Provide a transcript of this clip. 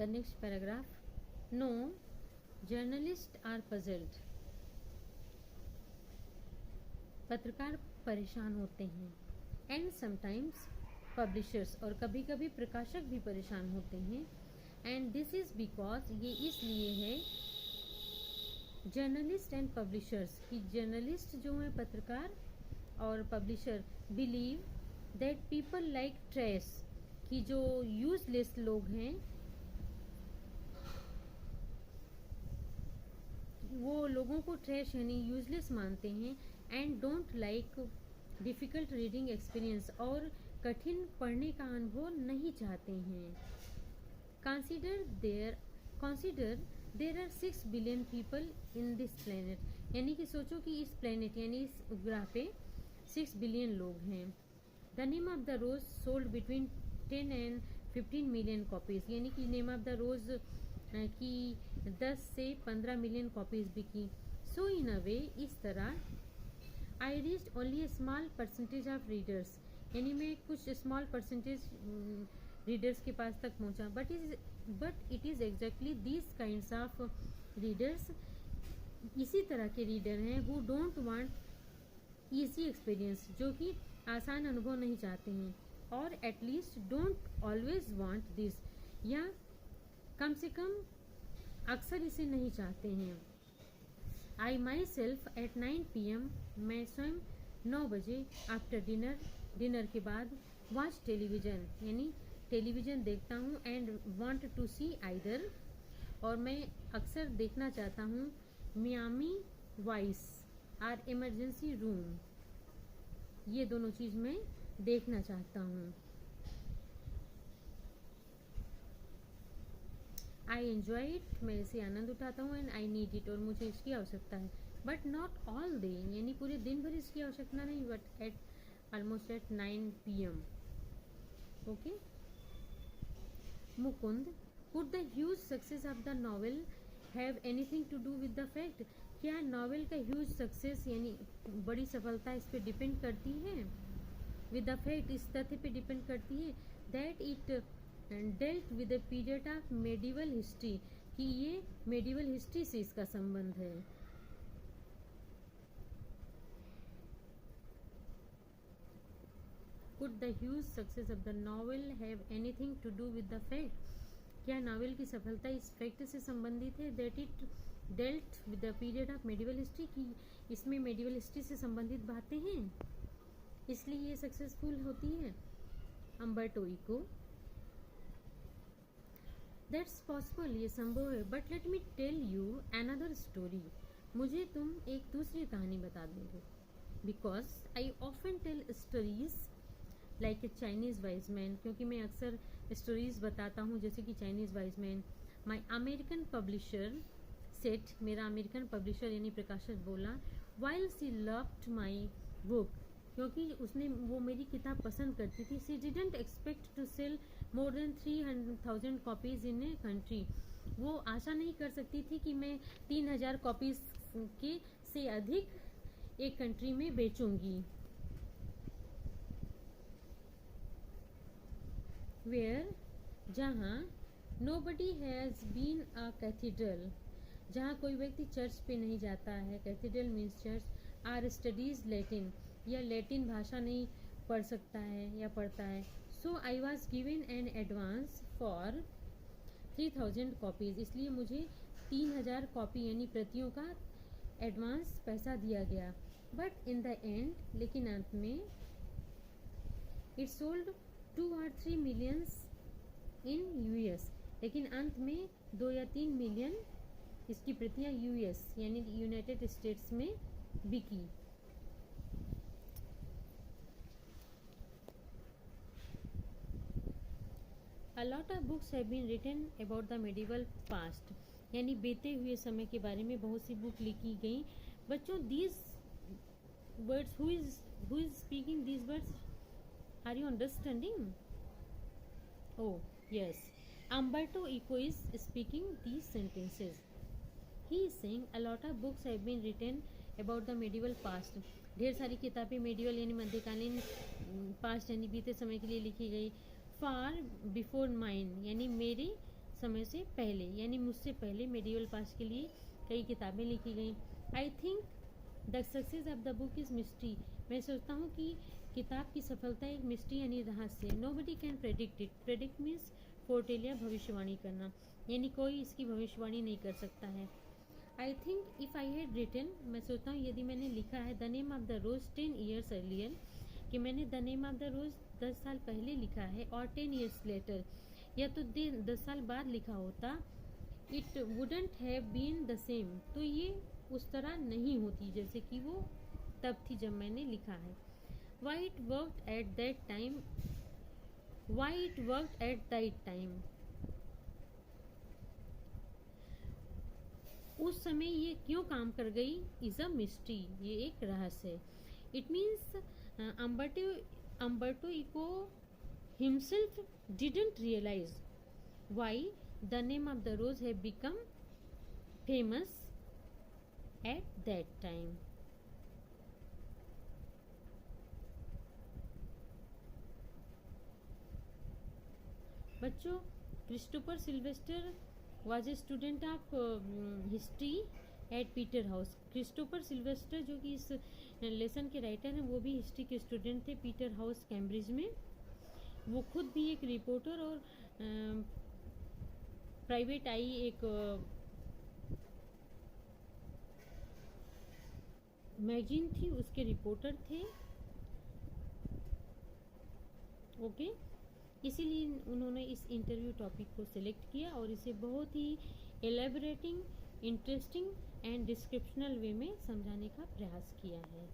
The next paragraph. No, journalists are puzzled. पत्रकार परेशान होते हैं. And sometimes publishers, और कभी कभी प्रकाशक भी परेशान होते हैं. And this is because, ये इसलिए है, जर्नलिस्ट एंड पब्लिशर्स, कि जर्नलिस्ट जो हैं पत्रकार और publisher believe that people like trace, कि जो यूजलेस लोग हैं वो लोगों को ट्रैश यानी यूजलेस मानते हैं. And don't like difficult reading experience, और कठिन पढ़ने का अनुभव नहीं चाहते हैं. Consider there are 6 billion people in this planet, यानी कि सोचो कि इस प्लेनेट यानी इस ग्रह पे 6 बिलियन लोग हैं. The name of the rose sold between 10 and 15 million copies, यानी कि नेम ऑफ द रोज की 10 से 15 मिलियन कॉपीज बिकी. सो इन अ वे, इस तरह, I reached only A small percentage of readers, यानी मैं कुछ स्मॉल परसेंटेज रीडर्स के पास तक पहुंचा. But it is exactly this kinds of readers, इसी तरह के रीडर हैं who don't want easy experience, जो कि आसान अनुभव नहीं चाहते हैं, और at least don't always want this, या कम से कम अक्सर इसे नहीं चाहते हैं. आई माई सेल्फ एट 9 PM, मैं स्वयं 9 बजे, आफ्टर डिनर के बाद, वॉच टेलीविजन, यानी टेलीविज़न देखता हूँ, and want to see either, और मैं अक्सर देखना चाहता हूँ, मियामी वाइस और इमरजेंसी रूम, ये दोनों चीज़ मैं देखना चाहता हूँ. आई एन्जॉय इट, मैं इसे आनंद उठाता हूँ. एंड आई नीड इट, और मुझे इसकी आवश्यकता है. बट नॉट ऑल डे, यानी पूरे दिन भर इसकी आवश्यकता नहीं, but at almost at 9 PM. Okay. Mukund, could the huge success of the novel have anything to do with the fact, क्या नॉवेल का ह्यूज सक्सेस यानी बड़ी सफलता इस पे डिपेंड करती है, विद द फैक्ट, इस तथ्य पे डिपेंड करती है, that it dealt with the period of medieval history, कि ये मेडिवल हिस्ट्री से इसका संबंध है. Could the huge success of the novel have anything to do with the fact, क्या नावल की सफलता इस फैक्ट से संबंधित है, that it dealt with the period of medieval history, की इसमें मेडिवल हिस्ट्री से संबंधित बातें हैं, इसलिए ये सक्सेसफुल होती है. अम्बर्टो इको, दैट्स पॉसिबल, ये संभव है. But let me tell you another story, मुझे तुम एक दूसरी कहानी बता दोगे. Because I often tell stories like a Chinese wise man, क्योंकि मैं अक्सर स्टोरीज बताता हूँ जैसे कि Chinese wise man. My American publisher said, मेरा अमेरिकन पब्लिशर यानी प्रकाशक बोला, while she loved my book, क्योंकि उसने वो मेरी किताब पसंद करती थी. She didn't expect to sell more than 300,000 copies in a country, वो आशा नहीं कर सकती थी कि मैं 3,000 कॉपीज के से अधिक एक कंट्री में बेचूंगी. वेयर, जहाँ, nobody has been a cathedral, जहाँ कोई व्यक्ति चर्च पे नहीं जाता है, cathedral means church, or studies Latin, या लैटिन भाषा नहीं पढ़ सकता है या पढ़ता है. So I was given an advance for 3,000 copies, इसलिए मुझे 3,000 कॉपी यानी प्रतियों का एडवांस पैसा दिया गया. बट इन द एंड, लेकिन अंत में, it sold 2 or 3 millions in US, लेकिन अंत में 2 या 3 मिलियन इसकी प्रतियां US यानी यूनाइटेड स्टेट्स में बिकी. A lot of books have been written about the medieval past, यानी बीते हुए समय के बारे में बहुत सी बुक लिखी गई. बच्चों, these words, who is speaking these words? Are you understanding? Oh yes, Umberto Eco is speaking these sentences. He is saying a lot of books have been written about the medieval past. ढेर सारी किताबें medieval यानी मध्यकालीन past यानी बीते समय के लिए लिखी गई. फार बिफोर माइन यानी मेरे समय से पहले, यानी मुझसे पहले मेडिवल पास्ट के लिए कई किताबें लिखी गई। I think the success of the book is mystery. मैं सोचता हूँ कि किताब की सफलता एक मिस्ट्री यानी रहस्य है। Nobody can predict it. Predict means foretell या भविष्यवाणी करना, यानी कोई इसकी भविष्यवाणी नहीं कर सकता है। I think if I had written, मैं सोचता हूँ यदि मैंने लिखा है the name of the rose 10 years earlier, कि मैंने the name of the rose 10 साल पहले लिखा है, और 10 ईयर्स लेटर, या तो 10 साल बाद लिखा होता, it wouldn't have been the same, तो ये उस तरह नहीं होती जैसे कि वो तब थी जब मैंने लिखा है। Why it worked eight that time, why it worked eight that time, उस समय ये क्यों काम कर गई, इज़ अ मिस्ट्री, ये एक रहस्य है। It means Umberto Eco himself didn't realise why the name of the rose have become famous at that time. बच्चों, Christopher Sylvester was a student of history at Peter House. Christopher Sylvester जो कि इस lesson के writer हैं, वो भी history के student थे पीटर हाउस कैम्ब्रिज में। वो खुद भी एक रिपोर्टर और प्राइवेट आई एक मैगजीन थी, उसके रिपोर्टर थे। ओके, इसीलिए उन्होंने इस इंटरव्यू टॉपिक को सिलेक्ट किया और इसे बहुत ही एलेबोरेटिंग, इंटरेस्टिंग एंड डिस्क्रिप्शनल वे में समझाने का प्रयास किया है।